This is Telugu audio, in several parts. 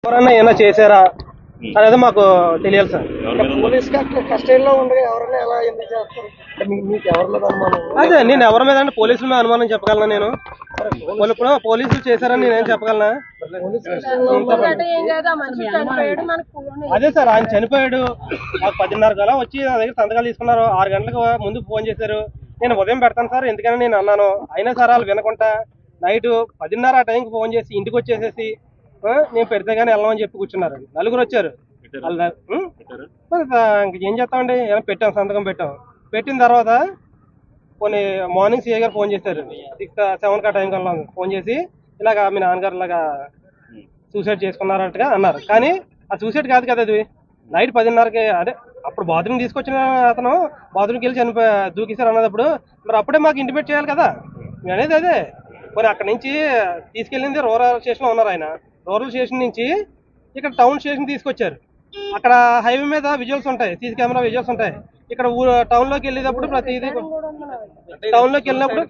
ఎవరన్నా ఏమైనా చేశారా అనేది మాకు తెలియాలి సార్. పోలీస్ కస్టడీలో ఉండగా ఎవరైనా ఎలా ఎందుకు చేస్తారు? మీకు ఎవరి మీద అనుమానం? అదే నేను ఎవరి మీద అంటే పోలీసుల మీద అనుమానం చెప్పగలనా? నేను పోలీసులు చేశారని నేనేం చెప్పగలనా? అదే సార్, ఆయన చనిపోయాడు. మాకు 10:30 గల వచ్చి నా దగ్గర సంతకాలు తీసుకున్నారు. 6 గంటలకు ముందు ఫోన్ చేశారు. నేను ఉదయం పెడతాను సార్ ఎందుకని నేను అన్నాను. అయినా సార్ వాళ్ళు వినకుండా నైట్ 10:30 ఆ టైంకి ఫోన్ చేసి ఇంటికి వచ్చేసేసి నేను పెడితే కానీ వెళ్ళమని చెప్పి కూర్చున్నారు. నలుగురు వచ్చారు. ఏం చేస్తామండి, ఏమైనా పెట్టాం, సంతకం పెట్టాం. పెట్టిన తర్వాత కొన్ని మార్నింగ్ సిఐ గారు ఫోన్ చేశారు. 6-7 ఆ టైం కల్లా ఫోన్ చేసి ఇలాగా మీ నాన్నగారు ఇలాగా సూసైడ్ చేసుకున్నారంటగా అన్నారు. కానీ ఆ సూసైడ్ కాదు కదా, అది నైట్ 10:30కి. అదే అప్పుడు బాత్రూమ్ తీసుకొచ్చిన అతను బాత్రూమ్కి వెళ్ళి దూకేశారు అన్నప్పుడు మరి అప్పుడే మాకు ఇంటిమేట్ చేయాలి కదా. అనేది అదే. మరి అక్కడ నుంచి తీసుకెళ్ళింది రూరల్ స్టేషన్లో ఉన్నారు. ఆయన రూరల్ స్టేషన్ నుంచి ఇక్కడ టౌన్ స్టేషన్ తీసుకొచ్చారు. అక్కడ హైవే మీద విజువల్స్ ఉంటాయి, సీసీ కెమెరా విజువల్స్ ఉంటాయి. ఇక్కడ టౌన్ లోకి వెళ్ళేటప్పుడు ప్రతిదీ టౌన్ లోకి వెళ్ళినప్పుడు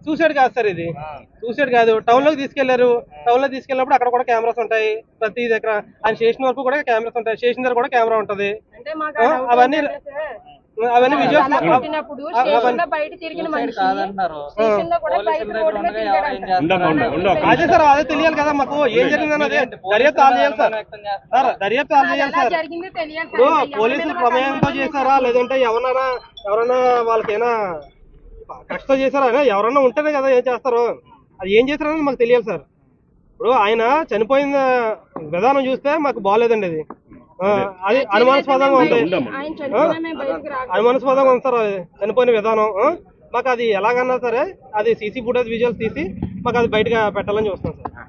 సూసైడ్ కాదు సార్, ఇది సూసైడ్ కాదు. టౌన్ లోకి తీసుకెళ్లారు. టౌన్ లో తీసుకెళ్ళినప్పుడు అక్కడ కూడా కెమెరాస్ ఉంటాయి. ప్రతి దగ్గర ఆయన స్టేషన్ వరకు కూడా కెమెరాస్ ఉంటాయి. స్టేషన్ దగ్గర కూడా కెమెరా ఉంటది. అవన్నీ విజువల్స్. అదే సార్, అదే తెలియాలి కదా మాకు ఏం జరిగిందని. అదే దర్యాప్తు ఆల్ చేయాలి సార్. దర్యాప్తు ఆల్ చేయాలి సార్. ఇప్పుడు పోలీసులు ప్రమేయంతో చేశారా లేదంటే ఎవరైనా వాళ్ళకైనా కష్టం చేశారా? ఎవరన్నా ఉంటేనే కదా ఏం చేస్తారు. అది ఏం చేశారని మాకు తెలియాలి సార్. ఇప్పుడు ఆయన చనిపోయిన విధానం చూస్తే మాకు బాగాలేదండి. అది అనుమానాస్పదంగా ఉంది. అనుమానాస్పదంగా ఉంది సార్ చనిపోయిన విధానం. మాకు అది ఎలాగన్నా సరే అది సీసీ ఫుటేజ్ విజువల్స్ తీసి మాకు అది బయటగా పెట్టాలని చూస్తాం సార్.